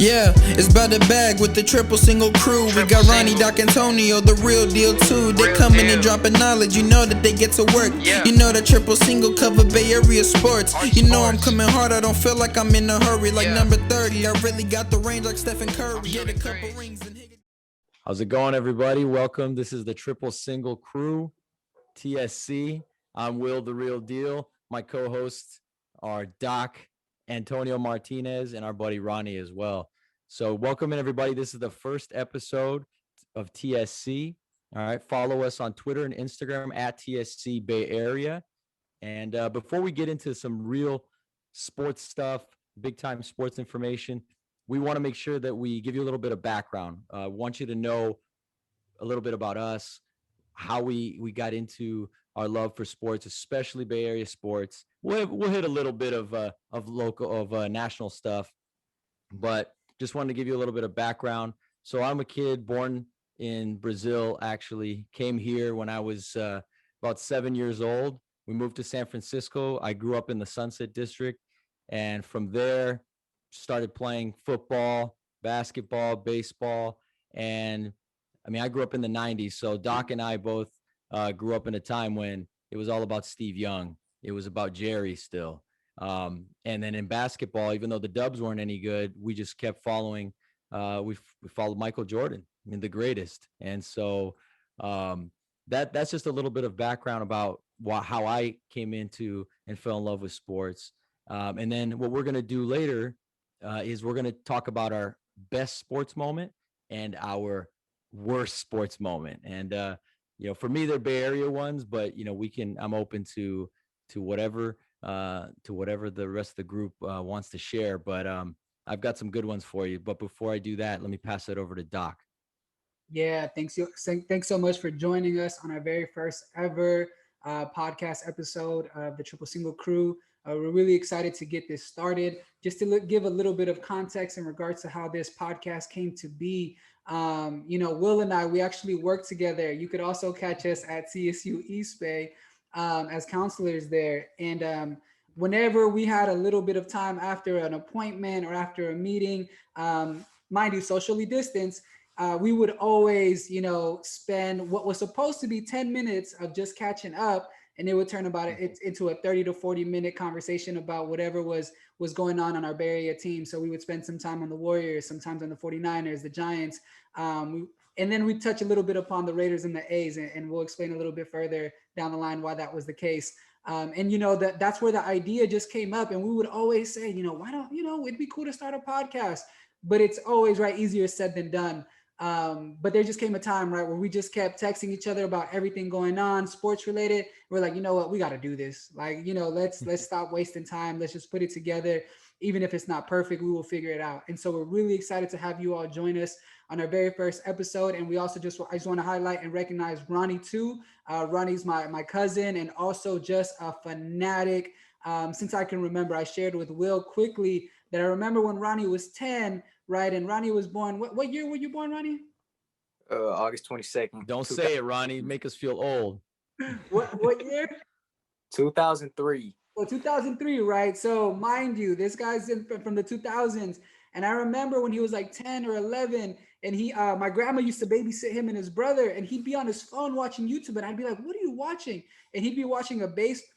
Yeah, it's about the bag with the triple single crew. We got Ronnie, Doc, Antonio, the real deal too. They coming and dropping knowledge, you know that they get to work. You know that triple single cover Bay Area sports. You know I'm coming hard, I don't feel like I'm in a hurry. Like number 30, I really got the range like Stephen Curry. Get a couple rings and hit. How's it going, everybody? Welcome. This is the Triple Single Crew, TSC. I'm Will, the real deal. My co-hosts are Doc, Antonio Martinez, and our buddy Ronnie as well. So welcome in, everybody. This is the first episode of TSC. All right. Follow us on Twitter and Instagram at TSC Bay Area. And before we get into some real sports stuff, big time sports information, we want to make sure that we give you a little bit of background. Want you to know a little bit about us, how we got into our love for sports, especially Bay Area sports. We'll hit a little bit of national stuff, but just wanted to give you a little bit of background. So I'm a kid born in Brazil, actually came here when I was about 7 years old. We moved to San Francisco. I grew up in the Sunset District, and from there started playing football, basketball, baseball, and I mean, I grew up in the 90s, so Doc and I both grew up in a time when it was all about Steve Young. It was about Jerry still. And then in basketball, even though the Dubs weren't any good, we just kept following. We followed Michael Jordan, I mean, the greatest. And so that's just a little bit of background about how I came into and fell in love with sports. And then what we're going to do later is we're going to talk about our best sports moment and our worst sports moment. And for me, they're Bay Area ones, but I'm open to whatever the rest of the group wants to share. But I've got some good ones for you. But before I do that, let me pass it over to Doc. Yeah, thanks so much for joining us on our very first ever podcast episode of the Triple Single Crew. We're really excited to get this started. Just to give a little bit of context in regards to how this podcast came to be. Will and I, we actually work together. You could also catch us at CSU East Bay as counselors there. And whenever we had a little bit of time after an appointment or after a meeting, mind you, socially distanced, we would always, spend what was supposed to be 10 minutes of just catching up, and it would turn into a 30 to 40-minute conversation about whatever was going on our Bay Area team. So we would spend some time on the Warriors, sometimes on the 49ers, the Giants, and then we touch a little bit upon the Raiders and the A's, and we'll explain a little bit further down the line why that was the case. That's where the idea just came up, and we would always say, why don't, it'd be cool to start a podcast, but it's always easier said than done. But there just came a time, where we just kept texting each other about everything going on, sports related. We're like, you know what, we got to do this. Let's stop wasting time. Let's just put it together. Even if it's not perfect, we will figure it out. And so we're really excited to have you all join us on our very first episode. And we also I just want to highlight and recognize Ronnie too. Ronnie's my cousin, and also just a fanatic. Since I can remember, I shared with Will quickly that I remember when Ronnie was 10, right? And Ronnie was born, what year were you born, Ronnie? August 22nd. Don't say it, Ronnie. Make us feel old. What year? 2003. Well, 2003, right? So mind you, this guy's from the 2000s. And I remember when he was like 10 or 11, and my grandma used to babysit him and his brother, and he'd be on his phone watching YouTube, and I'd be like, what are you watching? And he'd be watching a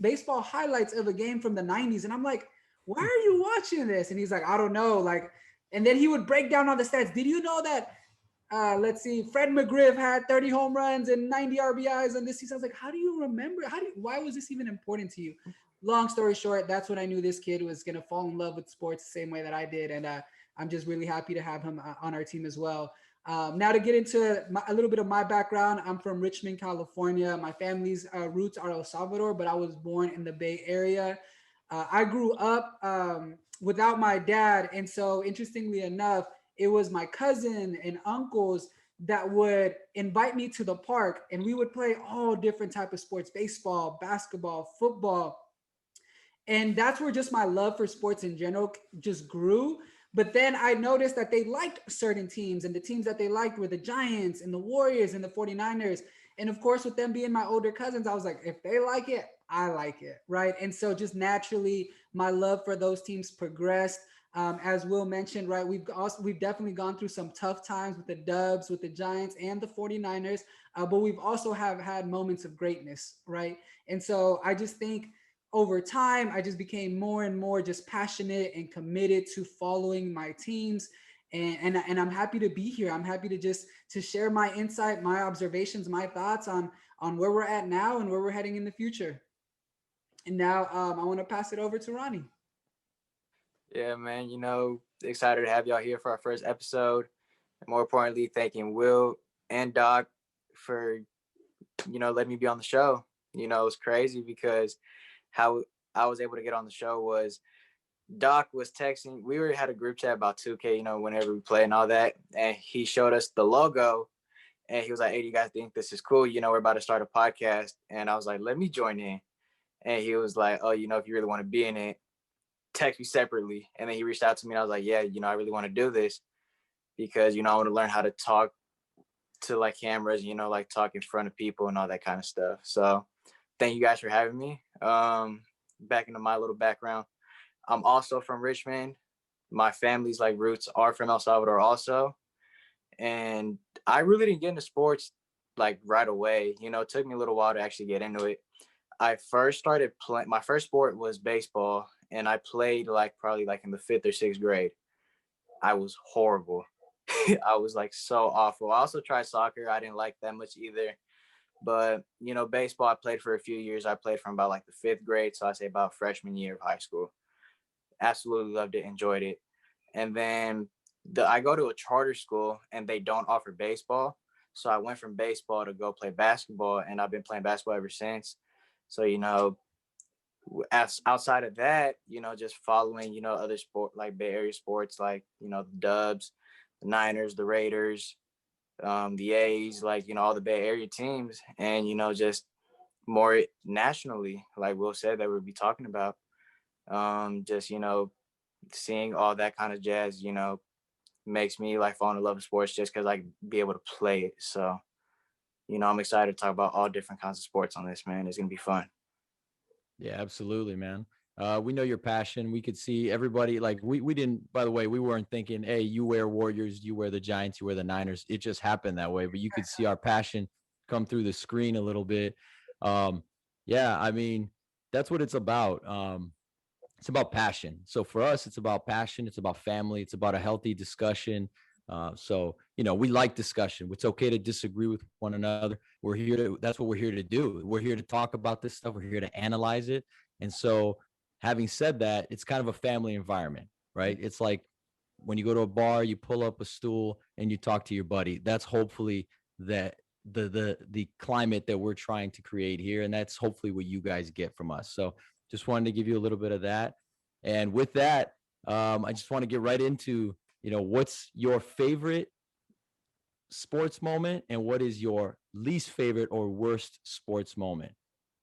baseball highlights of a game from the 90s. And I'm like, why are you watching this? And he's like, I don't know. And then he would break down all the stats. Did you know that, let's see, Fred McGriff had 30 home runs and 90 RBIs on this season? I was like, how do you remember? Why was this even important to you? Long story short, that's when I knew this kid was going to fall in love with sports the same way that I did. And I'm just really happy to have him on our team as well. Now to get into a little bit of my background, I'm from Richmond, California. My family's roots are El Salvador, but I was born in the Bay Area. I grew up without my dad. And so interestingly enough, it was my cousin and uncles that would invite me to the park, and we would play all different types of sports, baseball, basketball, football. And that's where just my love for sports in general just grew. But then I noticed that they liked certain teams, and the teams that they liked were the Giants and the Warriors and the 49ers. And of course, with them being my older cousins, I was like, if they like it, I like it, right? And so just naturally, my love for those teams progressed. As Will mentioned, right, we've definitely gone through some tough times with the Dubs, with the Giants, and the 49ers, but we've also have had moments of greatness, right? And so I just think over time, I just became more and more just passionate and committed to following my teams. And I'm happy to be here. I'm happy to just to share my insight, my observations, my thoughts on where we're at now and where we're heading in the future. And now I want to pass it over to Ronnie. Yeah, man. Excited to have y'all here for our first episode. And more importantly, thanking Will and Doc for, letting me be on the show. It's crazy because how I was able to get on the show was Doc was texting. We already had a group chat about 2K, whenever we play and all that. And he showed us the logo and he was like, "Hey, do you guys think this is cool? We're about to start a podcast." And I was like, "Let me join in." And he was like, "Oh, if you really want to be in it, text me separately." And then he reached out to me and I was like, "Yeah, I really want to do this because, I want to learn how to talk to like cameras, like talk in front of people and all that kind of stuff." So thank you guys for having me. Back into my little background. I'm also from Richmond. My family's like roots are from El Salvador also. And I really didn't get into sports like right away. It took me a little while to actually get into it. I first started playing, my first sport was baseball, and I played like probably like in the 5th or 6th grade. I was horrible. I was like so awful. I also tried soccer. I didn't like that much either. But, baseball, I played for a few years. I played from about like the 5th grade. So I say about freshman year of high school. Absolutely loved it, enjoyed it. And then I go to a charter school and they don't offer baseball. So I went from baseball to go play basketball, and I've been playing basketball ever since. So, as outside of that, just following, other sport like Bay Area sports, like, the Dubs, the Niners, the Raiders, the A's, like, all the Bay Area teams, and, just more nationally, like Will said, that we'll be talking about. Just, seeing all that kind of jazz, makes me like fall in love with sports just because I be able to play it. So, I'm excited to talk about all different kinds of sports on this, man. It's gonna be fun. Yeah, absolutely, man. We know your passion. We could see everybody like we didn't, by the way, we weren't thinking, hey, you wear Warriors, you wear the Giants, you wear the Niners. It just happened that way. But you could see our passion come through the screen a little bit. Um, yeah, I mean, that's what it's about. It's about passion. So for us, it's about passion. It's about family. It's about a healthy discussion. So we like discussion. It's okay to disagree with one another. We're here to. That's what we're here to do. We're here to talk about this stuff. We're here to analyze it. And so, having said that, it's kind of a family environment, right? It's like when you go to a bar, you pull up a stool and you talk to your buddy. That's hopefully that the climate that we're trying to create here, and that's hopefully what you guys get from us. So just wanted to give you a little bit of that. And with that, I just want to get right into, what's your favorite sports moment and what is your least favorite or worst sports moment?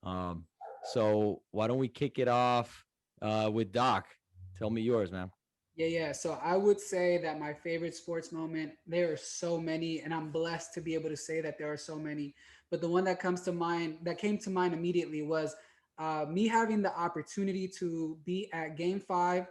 Um, so why don't we kick it off with Doc? Tell me yours, man. Yeah. So I would say that my favorite sports moment, there are so many, and I'm blessed to be able to say that there are so many. But the one that came to mind immediately was me having the opportunity to be at Game 5,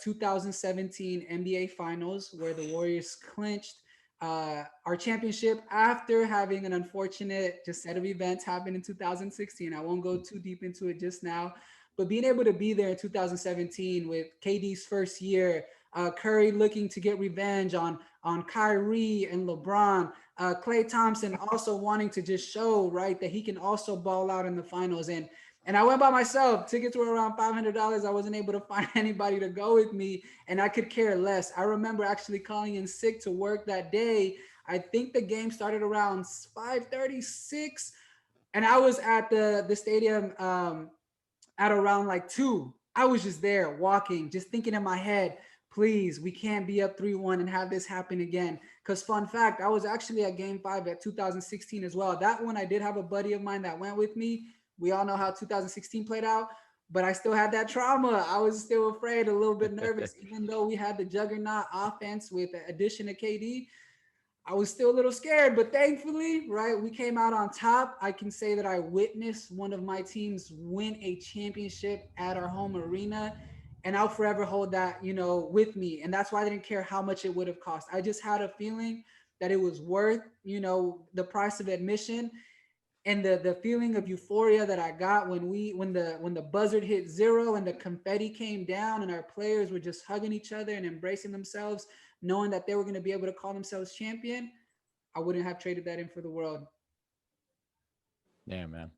2017 NBA Finals, where the Warriors clinched our championship after having an unfortunate just set of events happen in 2016. I won't go too deep into it just now, but being able to be there in 2017 with KD's first year, Curry looking to get revenge on Kyrie and LeBron, Klay Thompson also wanting to just show right that he can also ball out in the finals. And I went by myself. Tickets were around $500. I wasn't able to find anybody to go with me, and I could care less. I remember actually calling in sick to work that day. I think the game started around 5:36, and I was at the stadium at around like 2. I was just there walking, just thinking in my head, please, we can't be up 3-1 and have this happen again. Because fun fact, I was actually at Game 5 at 2016 as well. That one, I did have a buddy of mine that went with me. We all know how 2016 played out, but I still had that trauma. I was still afraid, a little bit nervous, even though we had the juggernaut offense with the addition of KD. I was still a little scared, but thankfully, right, we came out on top. I can say that I witnessed one of my teams win a championship at our home arena. And I'll forever hold that, with me. And that's why I didn't care how much it would have cost. I just had a feeling that it was worth, the price of admission, and the feeling of euphoria that I got when the buzzer hit zero and the confetti came down and our players were just hugging each other and embracing themselves, knowing that they were going to be able to call themselves champion. I wouldn't have traded that in for the world. Yeah, man.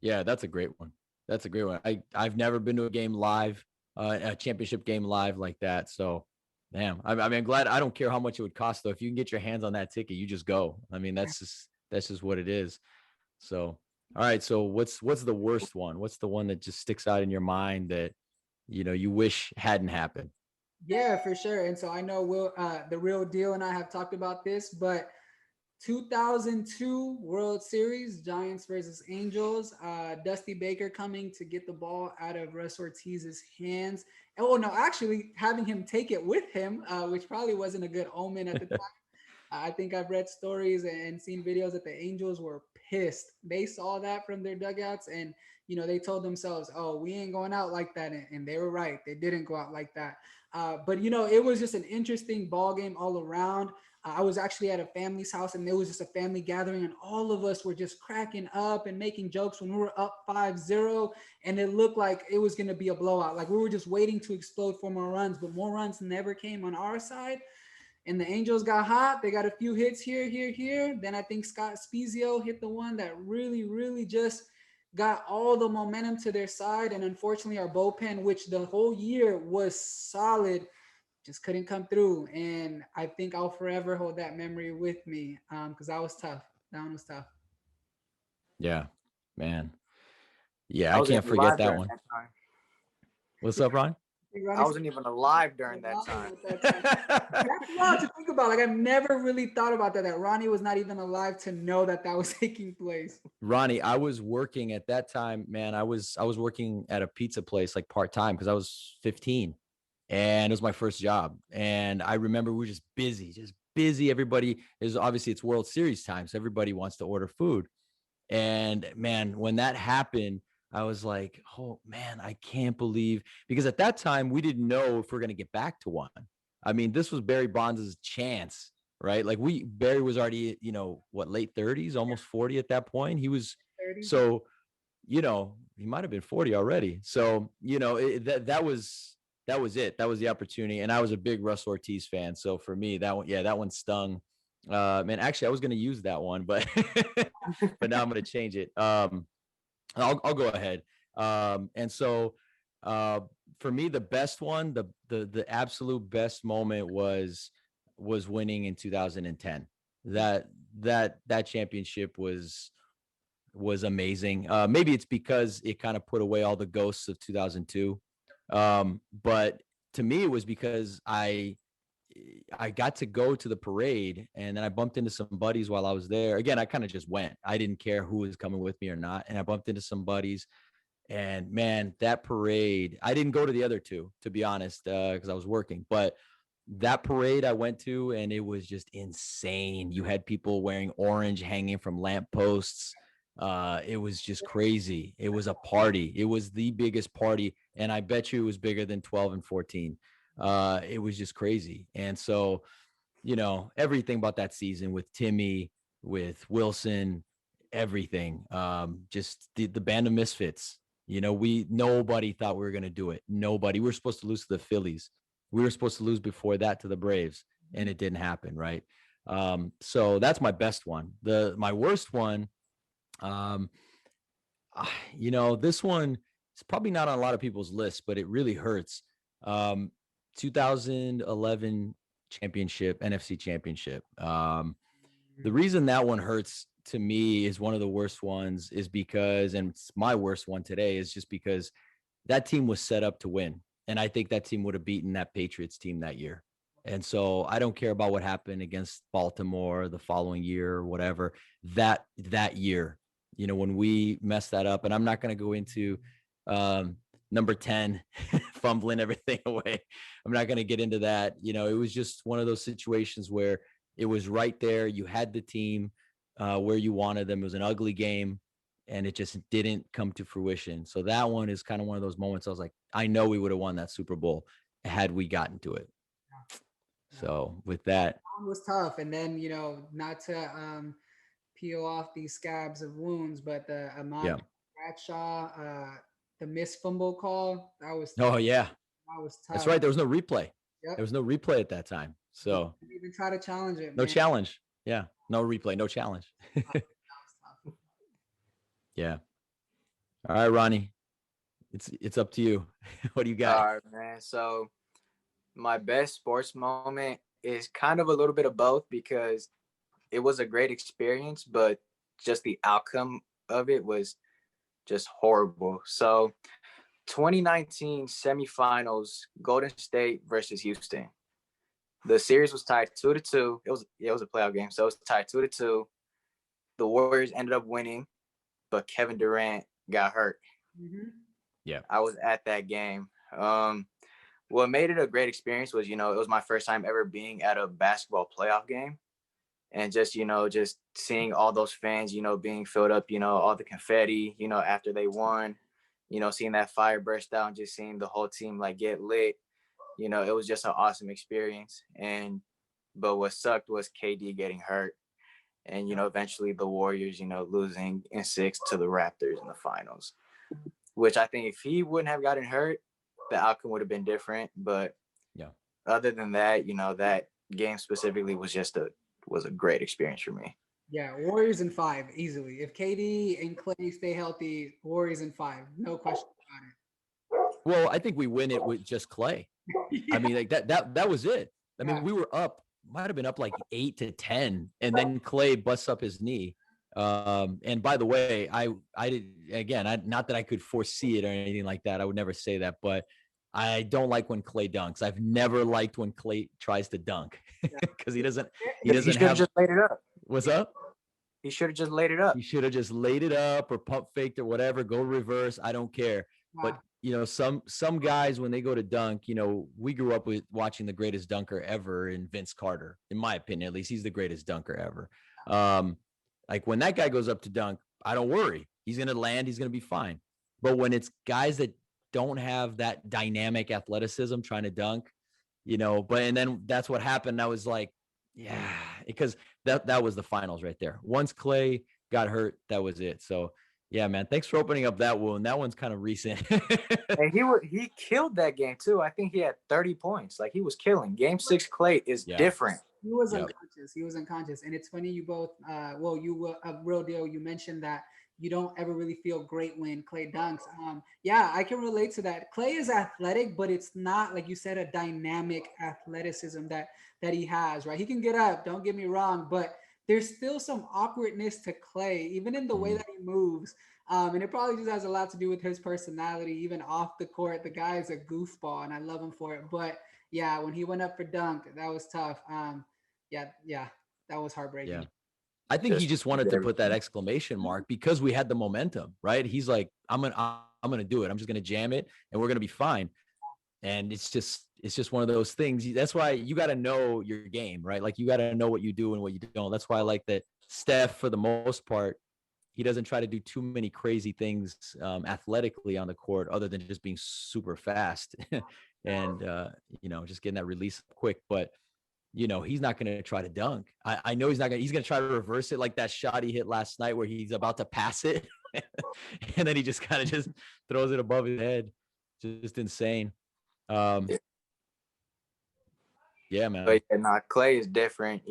Yeah, that's a great one. That's a great one. I've never been to a game live, a championship game live like that. So, damn. I mean, I'm glad. I don't care how much it would cost though. If you can get your hands on that ticket, you just go. I mean, that's just what it is. So, all right. So, what's the worst one? What's the one that just sticks out in your mind that you wish hadn't happened? Yeah, for sure. And so I know the real deal, and I have talked about this, but 2002 World Series, Giants versus Angels. Dusty Baker coming to get the ball out of Russ Ortiz's hands. Oh no, actually having him take it with him, which probably wasn't a good omen at the time. I think I've read stories and seen videos that the Angels were pissed. They saw that from their dugouts, and they told themselves, "Oh, we ain't going out like that," and they were right. They didn't go out like that. But it was just an interesting ball game all around. I was actually at a family's house, and there was just a family gathering, and all of us were just cracking up and making jokes when we were up 5-0, and it looked like it was going to be a blowout. Like we were just waiting to explode for more runs, but more runs never came on our side. And the Angels got hot. They got a few hits here. Then I think Scott Spezio hit the one that really, really just got all the momentum to their side. And unfortunately, our bullpen, which the whole year was solid, just couldn't come through. And I think I'll forever hold that memory with me because that was tough. That one was tough. Yeah, man. Yeah, I I wasn't can't even forget alive that during one. that time. What's up, Ron? I wasn't even alive during that time. That's wild to think about. Like I've never really thought about that. That Ronnie was not even alive to know that was taking place. Ronnie, I was working at that time, man. I was working at a pizza place like part-time because I was 15 and it was my first job. And I remember we were just busy. Everybody is obviously it's World Series time, so everybody wants to order food. And man, when that happened, I was like, oh man, I can't believe, because at that time we didn't know if we're going to get back to one. I mean, this was Barry Bonds' chance, right? Like Barry was already, late 30s, almost 40 at that point. He was 30. so, he might have been 40 already. So, that was it. That was the opportunity. And I was a big Russ Ortiz fan. So for me, that one stung. Man, actually I was going to use that one, but, but now I'm going to change it. I'll go ahead. And so, for me, the best one, the absolute best moment was winning in 2010. That championship was amazing. Maybe it's because it kind of put away all the ghosts of 2002. But to me, it was because I got to go to the parade, and then I bumped into some buddies while I was there. Again, I kind of just went. I didn't care who was coming with me or not. And I bumped into some buddies, and man, that parade, I didn't go to the other two, to be honest, because I was working, but that parade I went to, and it was just insane. You had people wearing orange hanging from lampposts. It was just crazy. It was a party. It was the biggest party. And I bet you it was bigger than 12 and 14. It was just crazy. And so, everything about that season with Timmy, with Wilson, everything, just the band of misfits, nobody thought we were going to do it. Nobody. We were supposed to lose to the Phillies. We were supposed to lose before that to the Braves, and it didn't happen. Right. So that's my best one. My worst one, this one is probably not on a lot of people's lists, but it really hurts. 2011 championship, NFC championship. The reason that one hurts to me is one of the worst ones is because, and it's my worst one today, is just because that team was set up to win. And I think that team would have beaten that Patriots team that year. And so I don't care about what happened against Baltimore the following year or whatever, that year, when we messed that up. And I'm not going to go into number 10 fumbling everything away. I'm not going to get into that. It was just one of those situations where it was right there. You had the team where you wanted them. It was an ugly game, and it just didn't come to fruition. So that one is kind of one of those moments I was like, I know we would have won that Super Bowl had we gotten to it. So with that, It was tough. And then, not to peel off these scabs of wounds, but the yeah. Bradshaw, the missed fumble call, Oh yeah, that was tough. that's right. There was no replay. Yep. There was no replay at that time. So Didn't even try to challenge it. no man. challenge. Yeah, no replay, no challenge. That was tough. Yeah. All right, Ronnie, it's up to you. What do you got? All right, man. So my best sports moment is kind of a little bit of both because it was a great experience, but just the outcome of it was just horrible. So 2019 semifinals, Golden State versus Houston. The series was tied 2-2. It was a playoff game, so it was tied 2-2. The Warriors ended up winning, but Kevin Durant got hurt. Mm-hmm. Yeah, I was at that game. What made it a great experience was, it was my first time ever being at a basketball playoff game. And just seeing all those fans, being filled up, all the confetti, after they won, seeing that fire burst out and just seeing the whole team like get lit, it was just an awesome experience. But what sucked was KD getting hurt. And, eventually the Warriors, losing in 6 to the Raptors in the finals, which I think if he wouldn't have gotten hurt, the outcome would have been different. But yeah, other than that, that game specifically was was a great experience for me. Yeah, Warriors in 5 easily. If KD and Clay stay healthy, Warriors in 5, no question about it. well, I think we win it with just Clay. Yeah. I mean, like that was it. I mean, Yeah. we were up, might have been up like 8-10, and then Clay busts up his knee. And by the way, I did, again, not that I could foresee it or anything like that. I would never say that, but I don't like when Clay dunks. I've never liked when Clay tries to dunk because he doesn't He should have just laid it up. What's up? He should have just laid it up. He should have just laid it up or pump faked or whatever, go reverse. I don't care. Wow. But some guys, when they go to dunk, we grew up with watching the greatest dunker ever in Vince Carter. In my opinion, at least, he's the greatest dunker ever. Like when that guy goes up to dunk, I don't worry. He's going to land. He's going to be fine. But when it's guys that don't have that dynamic athleticism trying to dunk, and then that's what happened. I was like, yeah, because that was the finals right there. Once Clay got hurt, that was it. So yeah, man, thanks for opening up that wound. That one's kind of recent. And he killed that game too. I think he had 30 points. Like he was killing. Game 6 Clay is different. He was unconscious. He was unconscious. And it's funny you both, you were a real deal. You mentioned that you don't ever really feel great when Clay dunks. Yeah, I can relate to that. Clay is athletic, but it's not, like you said, a dynamic athleticism that he has, right? He can get up, don't get me wrong, but there's still some awkwardness to Clay, even in the way that he moves. And it probably just has a lot to do with his personality, even off the court. The guy is a goofball, and I love him for it. But yeah, when he went up for dunk, that was tough. Yeah, that was heartbreaking. Yeah. I think he just wanted to put that exclamation mark because we had the momentum, right? He's like, I'm gonna do it. I'm just gonna jam it, and we're gonna be fine. And it's just one of those things. That's why you got to know your game, right? Like you got to know what you do and what you don't. That's why I like that Steph, for the most part, he doesn't try to do too many crazy things athletically on the court, other than just being super fast and just getting that release quick. But he's not going to try to dunk. I know he's not going. He's going to try to reverse it, like that shot he hit last night where he's about to pass it, and then he just kind of just throws it above his head. Just insane. Yeah, man. But Clay is different.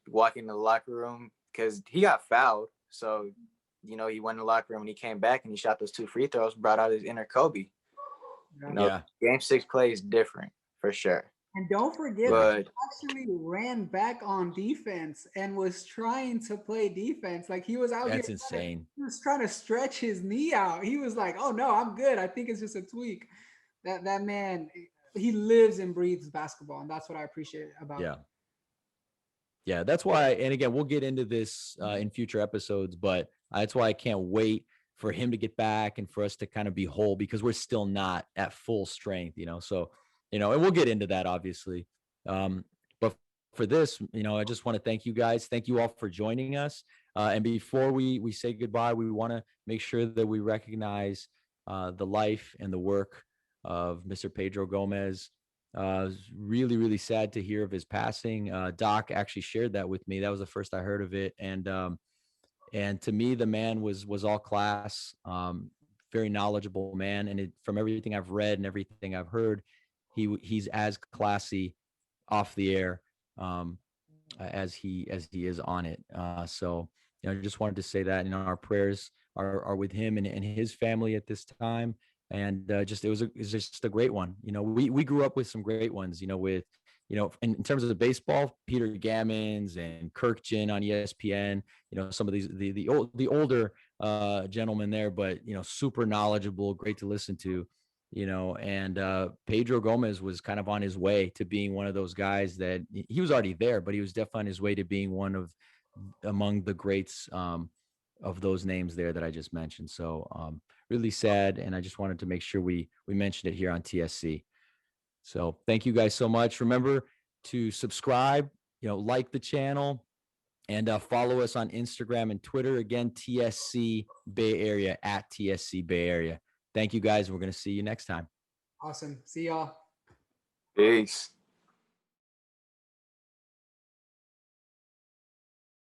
Walking in the locker room because he got fouled. So, he went in the locker room and he came back and he shot those 2 free throws, brought out his inner Kobe. Game 6 Clay is different for sure. And don't forget, he actually ran back on defense and was trying to play defense. Like he was out That's here. insane. He was trying to stretch his knee out. He was like, "Oh no, I'm good. I think it's just a tweak." That man, he lives and breathes basketball, and that's what I appreciate about him. Yeah, that's why. And again, we'll get into this in future episodes, but that's why I can't wait for him to get back and for us to kind of be whole, because we're still not at full strength, So, and we'll get into that obviously. But for this, I just want to thank you guys. Thank you all for joining us. And before we say goodbye, we want to make sure that we recognize the life and the work of Mr. Pedro Gomez. It was really, really sad to hear of his passing. Doc actually shared that with me. That was the first I heard of it. And to me, the man was all class, very knowledgeable man. And from everything I've read and everything I've heard, he's as classy off the air as he is on it. So I just wanted to say that, our prayers are with him and his family at this time. And just it was just a great one. We grew up with some great ones. With in terms of the baseball, Peter Gammons and Kirk Jin on ESPN. Some of these the older gentlemen there, but super knowledgeable, great to listen to. And Pedro Gomez was kind of on his way to being one of those guys that he was already there, but he was definitely on his way to being one of among the greats of those names there that I just mentioned. So really sad, and I just wanted to make sure we mentioned it here on TSC. So thank you guys so much. Remember to subscribe, like the channel, and follow us on Instagram and Twitter. Again, TSC Bay Area, at TSC Bay Area. Thank you guys. We're going to see you next time. Awesome. See y'all. Peace.